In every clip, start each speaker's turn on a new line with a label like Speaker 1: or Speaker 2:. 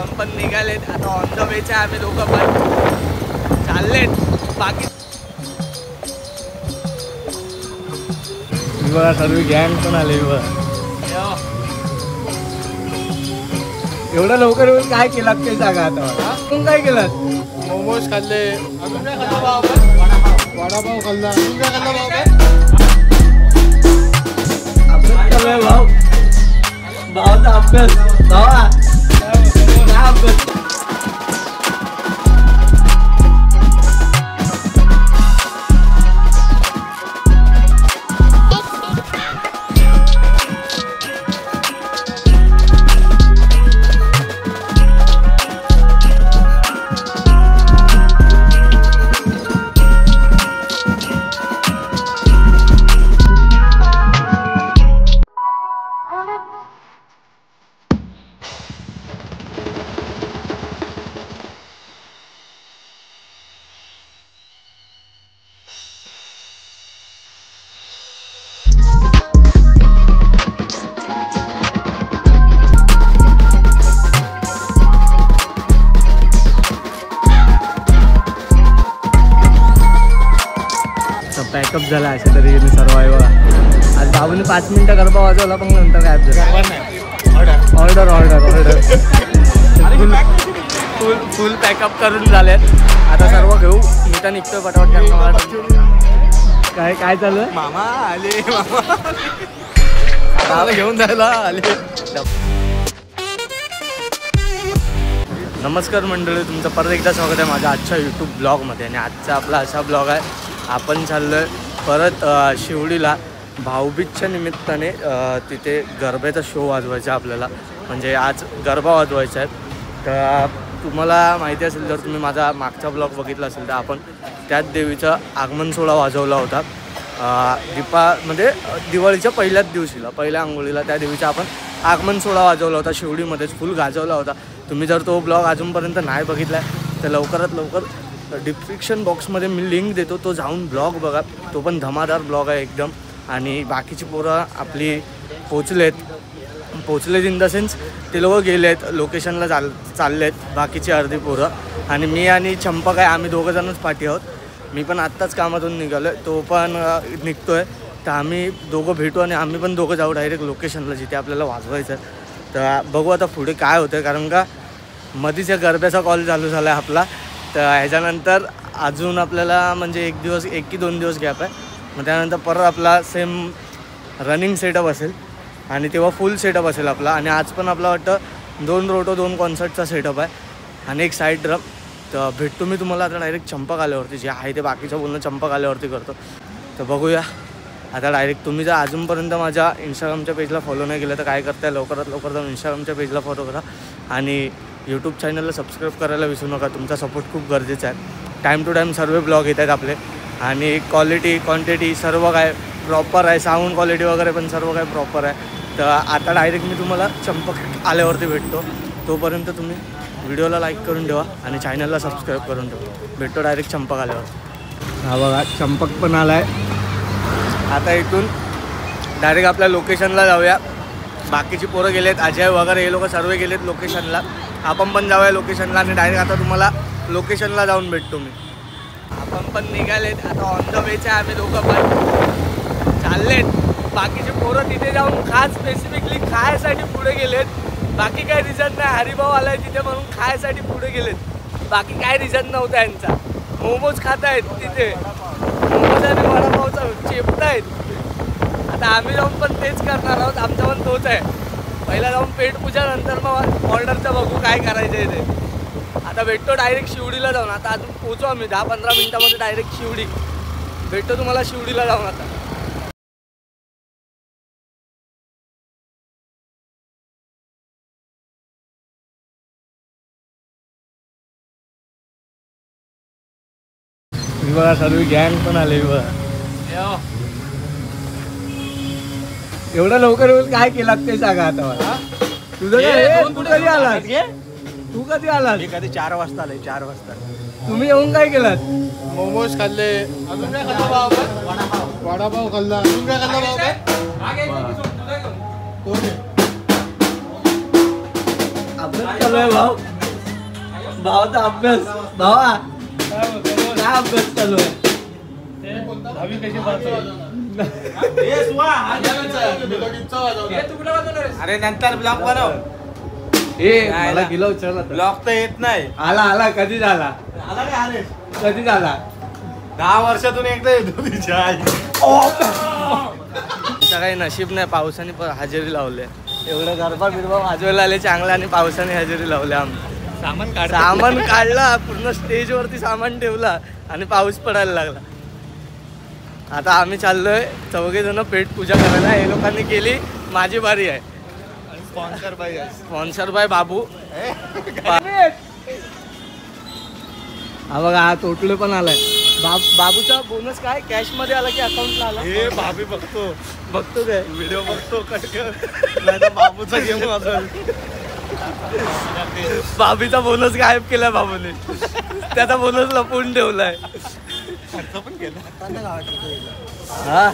Speaker 1: आपण पण निघालेत आता ऑन द वेचे आम्ही दोघं पण चाललेत बाकी
Speaker 2: बघा सर्व गँग पण आले एवढं लवकर येऊन काय केलं ते सांगा आता तुम्ही काय केलं
Speaker 3: मोमोज खाल्ले अजून काय खाल्लं भाऊ वडापाव खाल्ला अजून काय खाल्लं
Speaker 2: अभ्यास चालू आहे भाऊ भावाचा अभ्यास भावा काय अभ्यास पॅकअप झाला अशा तरी सर्वायवर आज बाबूने 5 मिनिटं गरबा वाजवला पण नंतर काय order order order
Speaker 1: full pack up करून झालेत आता सर्व घेऊ मी तर निघतोय पटापट
Speaker 2: काय काय चालू
Speaker 1: मामा आले मामा घेऊन जायला आले. नमस्कार मंडळी तुमचं परत एकदा स्वागत आहे माझ्या आजच्या यूट्यूब ब्लॉगमध्ये आणि आजचा आपला असा ब्लॉग आहे आपण चाललो आहे परत शिवडीला भाऊबीजच्या निमित्ताने तिथे गरब्याचा शो वाजवायचा आपल्याला म्हणजे आज गरबा वाजवायचा आहे तर तुम्हाला माहिती असेल जर तुम्ही माझा मागचा ब्लॉग बघितला असेल तर आपण त्याच देवीचा आगमन सोहळा वाजवला होता म्हणजे दिवाळीच्या पहिल्याच दिवशीला पहिल्या अंघोळीला त्या देवीचा आपण आगमन सोहळा वाजवला होता शिवडीमध्येच फुल गाजवला होता. तुम्ही जर तो ब्लॉग अजूनपर्यंत नाही बघितला आहे तर लवकरात लवकर डिस्क्रिप्शन बॉक्समध्ये मी लिंक देतो तो जाऊन ब्लॉग बघा तो पण धमादार ब्लॉग आहे एकदम. आणि बाकीची पोरं आपली पोचलेत इन द सेन्स ते लोक गेलेत लोकेशनला चाललेत बाकीची अर्धी पोरं आणि मी आणि चंपक आहे आम्ही दोघंजणच पाठी आहोत. मी पण आत्ताच कामातून निघालो आहे तो पण निघतो आहे तर आम्ही दोघं भेटू आणि आम्ही पण दोघं जाऊ डायरेक्ट लोकेशनला जिथे आपल्याला वाजवायचं आहे. तर बघू आता पुढे काय होतं आहे कारण का मधीच या गरब्याचा कॉल चालू झाला आहे आपला तर ह्याच्यानंतर अजून आपल्याला म्हणजे एक की दोन दिवस गॅप आहे मग त्यानंतर परत आपला सेम रनिंग सेटअप असेल आणि तेव्हा फुल सेटअप असेल आपला. आणि आज पण आपला वाटतं 2 रोटो 2 कॉन्सर्टचा सेटअप आहे आणि एक साईड ड्रम. तर भेटतो मी तुम्हाला आता डायरेक्ट चंपक आल्यावरती जे आहे ते बाकीचं बोलणं चंपक आल्यावरती करतो. तर बघूया आता डायरेक्ट तुम्ही जर अजूनपर्यंत माझ्या इंस्टाग्रामच्या पेजला फॉलो नाही केलं तर काय करताय लवकरात लवकर जाऊन इंस्टाग्रामच्या पेजला फॉलो करा आणि यूट्यूब चॅनलला सबस्क्राईब करायला विसरू नका. तुमचा सपोर्ट खूप गरजेचा आहे. टाईम टू टाईम सर्व ब्लॉग येत आहेत आपले आणि क्वालिटी क्वांटिटी सर्व काय प्रॉपर आहे साऊंड क्वालिटी वगैरे पण सर्व काय प्रॉपर आहे. तर आता डायरेक्ट मी तुम्हाला चंपक आल्यावरती भेटतो तोपर्यंत तुम्ही व्हिडिओला लाईक करून ठेवा आणि चॅनलला सबस्क्राईब करून ठेवा. भेटतो डायरेक्ट चंपक आल्यावर.
Speaker 2: हा बघा चंपक पण आलाय.
Speaker 1: आता इथून डायरेक्ट आपल्या लोकेशनला जाऊया. बाकीची पोरं गेलेत अजय वगैरे हे लोक सर्व गेलेत लोकेशनला आपण पण जाऊया लोकेशनला आणि डायरेक्ट आता तुम्हाला लोकेशनला जाऊन भेटतो मी. आपण पण निघालेत आता ऑन द वेचे आम्ही दोघं पण चाललेत. बाकीचे पोरं तिथे जाऊन खास स्पेसिफिकली खायसाठी पुढे गेलेत. बाकी काही रिझन नाही हरिभाऊ आलाय तिथे म्हणून खायसाठी पुढे गेलेत. बाकी काय रिझन नव्हता यांचा. मोमोज खात आहेत तिथे मोमोज आणि वडापावचा चेपतायत. आता आम्ही जाऊन पण तेच करणार आहोत आमचा पण तोच आहे. पहिला जाऊन पेटपूजा नंतर मग ऑर्डरचं बघू काय करायचं आहे ते. आता भेटतो डायरेक्ट शिवडीला जाऊन. आता अजून पोचू आम्ही 10-15 मिनिटामध्ये डायरेक्ट शिवडी. भेटतो तुम्हाला शिवडीला जाऊन. आता
Speaker 2: बघा सर्व गँग पण आले एवढं लवकर येऊन काय केलं ते सांगा आता मला. तुझं काय तू कधी आलास तू कधी आलास
Speaker 3: मी कधी 4 वाजता आले 4 वाजता.
Speaker 2: तुम्ही येऊन काय केलात
Speaker 3: मोमोज खाल्ले अजून काय खाल्लं भाऊ वडापाव खाल्ला अजून काय खाल्लं भाऊ
Speaker 1: चालू आहे भाऊ. भावाचा अभ्यास. भावा काय अभ्यास चालू आहे?
Speaker 3: अरे नंतर ब्लॉक बनव.
Speaker 1: मला गेलो विचारला
Speaker 3: ब्लॉक तर येत नाही.
Speaker 1: आला कधी झाला?
Speaker 3: आला काय अरे
Speaker 1: कधी झाला?
Speaker 3: 10 वर्षातून एकदा येतो तिच्या आई.
Speaker 1: आमचा काही नशीब नाही, पावसाने हजेरी लावले. एवढं गरबा बिरबा वाजवायला आले चांगला आणि पावसाने हजेरी लावले. आम्ही सामान काढला, पूर्ण स्टेजवरती सामान ठेवला आणि पाऊस पडायला लागला. आता आम्ही चाललोय चौघे जण पेट पूजा करायला. हे लोकांनी केली, माझी बारी आहे. स्पॉन्सर बाय बाबू. हा बघा, हा तोटले पण आलाय. बाबूचा बोनस काय कॅश मध्ये आला की अकाउंटला आला?
Speaker 3: हे भाभी बघतो
Speaker 1: काय
Speaker 3: व्हिडिओ बघतो कट कर. बाबूचा गेम असेल.
Speaker 1: बाबीचा बोनस गायब केलाय बाबूने. त्याचा बोनस लपवून ठेवलाय.
Speaker 3: खर्च पण केला.
Speaker 1: हा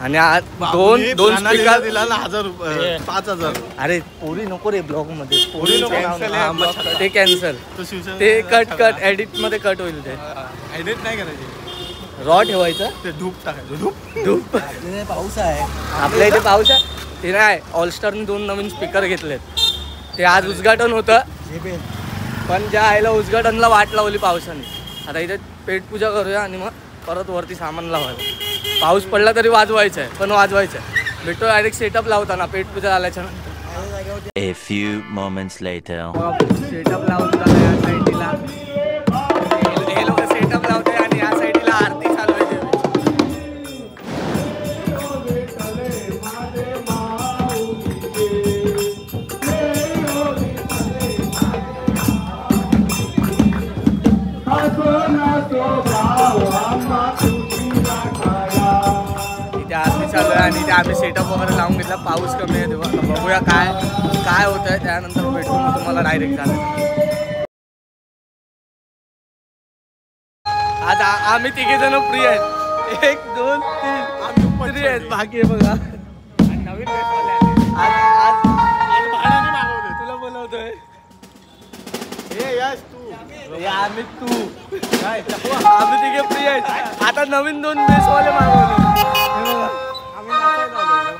Speaker 1: आणि आज दोन स्पीकर
Speaker 3: दिला ना 1000 रुपये 5000.
Speaker 1: अरे पोरी नको रे ब्लॉग मध्ये.
Speaker 3: पोरी नको, cancel आहे, block करा.
Speaker 1: ते कॅन्सल.
Speaker 3: तो शिवसेना
Speaker 1: ते कट एडिट मध्ये कट होईल. ते
Speaker 3: एडिट नाही करायची.
Speaker 1: रॉ ठेवायचं.
Speaker 3: ते धूप टाकायचं.
Speaker 1: धूप.
Speaker 3: पाऊस आहे.
Speaker 1: आपल्या इथे पाऊस आहे. ते नाही, ऑलस्टारने 2 नवीन स्पीकर घेतलेत. ते आज उद्घाटन होतं, पण ज्या आईला उद्घाटनला वाट लावली पावसाने. आता इथे पेटपूजा करूया आणि मग परत वरती सामान लावायला. पाऊस पडला तरी वाजवायचं आहे, पण वाजवायचं आहे. भेटतो डायरेक्ट सेटअप लावताना पेटपूजा झाल्याच्या नंतर.
Speaker 4: A few moments later.
Speaker 1: Setup लावून झालं या साईडला. हे लोक सेटअप लावते आणि या साईडला आरती चालू आहे. इथे आरती चालू आहे आणि इथे आम्ही सेटअप वगैरे लावून घेतला. पाऊस कमी आहे तेव्हा बघूया काय होत आहे. त्यानंतर भेटू मग तुम्हाला डायरेक्ट झालं. आज आम्ही 3 जण फ्री आहेत. 1 2 3 आम्ही फ्री आहेत. बाकी आहे बघा. नवीन आज
Speaker 3: भाड्याने मागवले.
Speaker 1: तुला बोलवतोय.
Speaker 3: हे यश तू.
Speaker 1: आम्ही तू काय आम्ही 3 फ्री आहेत. आता नवीन 2 बेसवाले मागवले. हे बघा.
Speaker 3: आम्ही नाचायला आलोय.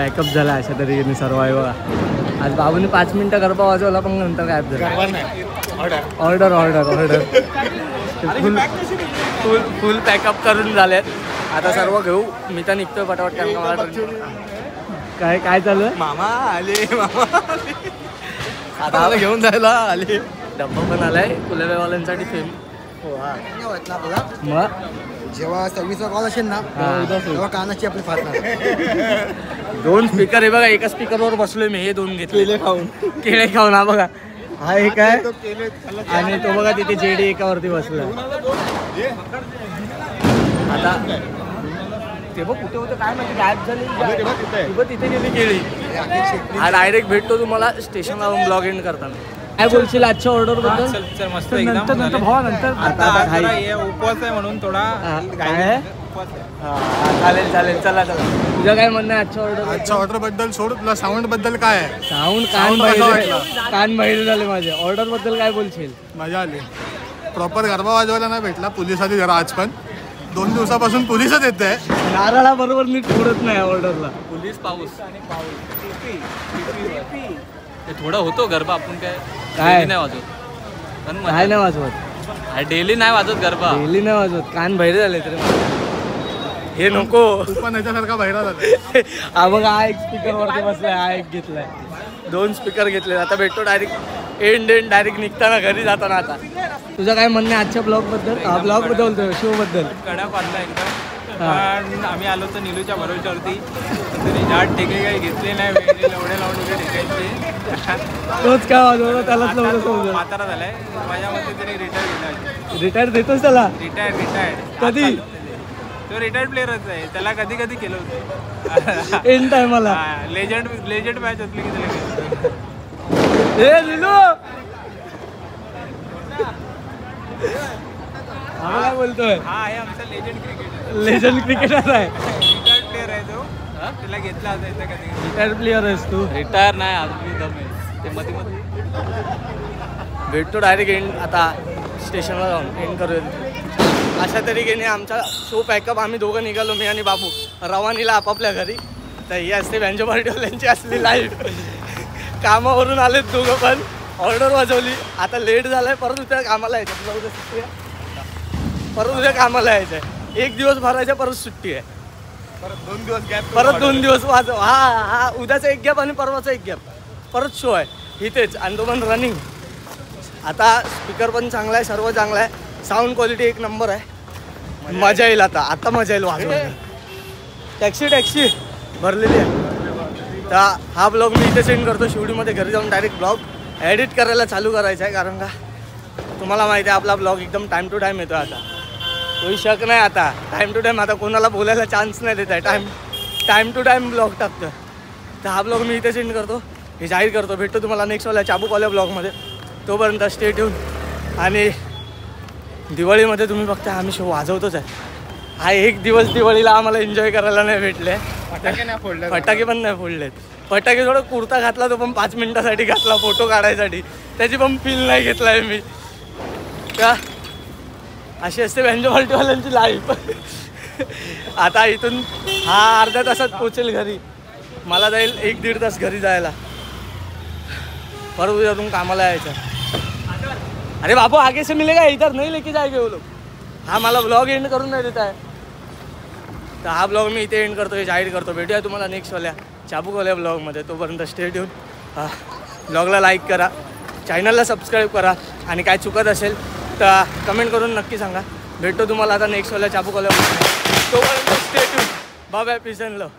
Speaker 2: पॅकअप झाला अशा तरीने सर्व आहे बघा. आज बाबूने 5 मिनिटं गरबा वाजवला पण नंतर गायब झाला. Order order order full pack up करून झालेत. आता सर्व घेऊ. मी तर निघतोय पटापट कारण मला काय काय चालू आहे.
Speaker 1: मामा आले मामा आता मला घेऊन जायला आले.
Speaker 2: डब्बा पण आलाय कुलवेवाल्यांसाठी फेम. मग
Speaker 3: जेव्हा 26वा कॉल असेल ना तेव्हा कानाची आपली फाटणार.
Speaker 2: 2 स्पीकर आहे बघा. एका स्पीकरवर बसलोय मी. हे 2 घेतले केळे खाऊन. हा बघा हा एक आहे आणि तो बघा तिथे जेडी एकावरती बसला. आता ते बघ कुठे होतं काय माहिती गायब झाली. तिथे गेली केळी. हा डायरेक्ट भेटतो तुम्हाला स्टेशनला जाऊन ब्लॉग एंड करताना. काय बोलशील आजच्या ऑर्डर बद्दल.
Speaker 3: मस्त
Speaker 2: नंतर नंतर भावा नंतर
Speaker 3: आता उपवास आहे म्हणून थोडा
Speaker 2: काय चालेल चालेल. चला चला तुझं काय म्हणणं आहे आजच्या ऑर्डर.
Speaker 3: आजच्या ऑर्डर बद्दल सोड. तुला साऊंड बद्दल काय आहे.
Speaker 2: साऊंड कान बहिरे झाले माझे. ऑर्डर बद्दल काय बोलशील.
Speaker 3: मजा आली. प्रॉपर गरबा वाजवायला नाही भेटला. पोलीस आली जरा आज पण 2 दिवसापासून पोलीसच येत आहे.
Speaker 2: नारळा बरोबर नीट उडत नाही ऑर्डरला.
Speaker 5: पोलीस पाऊस ते थोडं होतो गरबा. आपण काय
Speaker 2: काय
Speaker 5: नाही वाजवत.
Speaker 2: काय नाही वाजवत.
Speaker 5: डेली नाही वाजवत गरबा.
Speaker 2: डेली नाही वाजवत. कान बहिरे झाले तर हे नको.
Speaker 3: तू पण याच्यासारखा बहिरा झाला.
Speaker 2: हा बघ हा एक स्पीकर वरती बसलाय. हा एक घेतलाय. 2 स्पीकर घेतले. आता भेटतो डायरेक्ट एंड डायरेक्ट निघताना घरी जाताना. आता तुझं काय म्हणणं आहे आजच्या ब्लॉग बद्दल. हा ब्लॉग बद्दल बोलतोय शो बद्दल.
Speaker 5: कडक वाटला एकदम. पण आम्ही आलो तर निलूच्या भरोश्यावरती. रिझार्ट ठेके काही घेतले नाही. वेगळे लवडे लावून वगैरे ठेकायचे.
Speaker 2: तोच काय वाजवलं त्यालाच लावलं समजा.
Speaker 5: म्हातारा झालाय. माझ्या मते तरी रिटायर घेतला.
Speaker 2: रिटायर देतोस त्याला.
Speaker 5: रिटायर्ड
Speaker 2: कधी.
Speaker 5: तो रिटायर्ड प्लेअरच आहे. त्याला कधी कधी केलं होतं.
Speaker 2: एंड टायमाला
Speaker 5: लेजंड मॅच असली की त्याला
Speaker 2: हे निलू हा काय बोलतोय.
Speaker 5: हा आहे आमचा लेजंड क्रिकेटर.
Speaker 2: लेजंड क्रिकेटर आहे.
Speaker 5: रिटायर्ड प्लेअर आहे तो. त्याला घेतला असायचा कधी.
Speaker 2: रिटायर प्लेअर आहेस तू.
Speaker 5: रिटायर नाही अजून दम आहे ते मध्ये मध्ये.
Speaker 2: भेटतो डायरेक्ट एंड. आता स्टेशनला जाऊन एंड करूया. अशा तरीकेने आमचा शो पॅकअप. आम्ही दोघं निघालो. मी आणि बाबू रवानीला आपापल्या घरी. तर ही असते बँजो पार्टीवाल्यांची असली लाईफ. कामावरून आलेत दोघं पण. ऑर्डर वाजवली. आता लेट झालाय. परत उद्या कामाला यायचं. तुला उद्या सुट्टी आहे. परत उद्या कामाला यायचं आहे. 1 दिवस भरायचा परत सुट्टी आहे.
Speaker 3: परत 2 दिवस गॅप.
Speaker 2: परत 2 दिवस वाजव. हा उद्याचा एक गॅप आणि परवाचा एक गॅप. परत शो आहे इथेच. आणि तो पण रनिंग. आता स्पीकर पण चांगला आहे. सर्व चांगलं आहे. साऊंड क्वालिटी एक नंबर आहे. मजा येईल. आता मजा येईल वाजवायला. टॅक्सी भरलेली आहे. तर हा ब्लॉग मी इथे सेंड करतो. शिवडीमध्ये घरी जाऊन डायरेक्ट ब्लॉग एडिट करायला चालू करायचा आहे. कारण का तुम्हाला माहिती आहे आपला ब्लॉग एकदम टाईम टू टाईम येतो. आता कोणी शक नाही. आता टाईम टू टाईम. आता कोणाला बोलायला चान्स नाही देत आहे. टाईम टू टाईम ब्लॉग टाकतो. तर हा ब्लॉग मी इथे सेंड करतो. हे जाहीर करतो. भेटतो तुम्हाला नेक्स्टवाल्या चाबूकवाल्या ब्लॉगमध्ये. तोपर्यंत स्टे ट्यून. आणि दिवाळीमध्ये तुम्ही बघता आम्ही शो वाजवतोच आहे. हा एक दिवस दिवाळीला आम्हाला एन्जॉय करायला नाही भेटले. फटाके पण नाही फोडलेत. फटाके थोडं कुर्ता घातला. तो पण 5 मिनिटासाठी घातला फोटो काढायसाठी. त्याची पण फील नाही घेतला आहे मी. का अशी असते बँजो पार्टीवाल्यांची लाईफ. आता इथून हा अर्ध्या तासात पोचेल घरी. मला जाईल 1-1.5 तास घरी जायला. परत उद्यातून कामाला यायचं. अरे बाबू आगे से मिलेगा इधर नहीं लेके जाएंगे वो लोग. हा मला ब्लॉग एंड करून नाही देत आहे. तर हा ब्लॉग मी इथे एंड करतो. हे जाहीर करतो. भेटूया तुम्हाला नेक्स्टवाल्या चाबूकवाल्या ब्लॉगमध्ये. तोपर्यंत स्टे ट्यून. ब्लॉगला लाईक करा. चॅनलला सबस्क्राईब करा. आणि काय चुकत असेल तर कमेंट करून नक्की सांगा. भेटतो तुम्हाला आता नेक्स्टवाल्या चाबूकवाल्या ब्लॉगमध्ये. तोपर्यंत stay tune. Bye bye. Peace and love.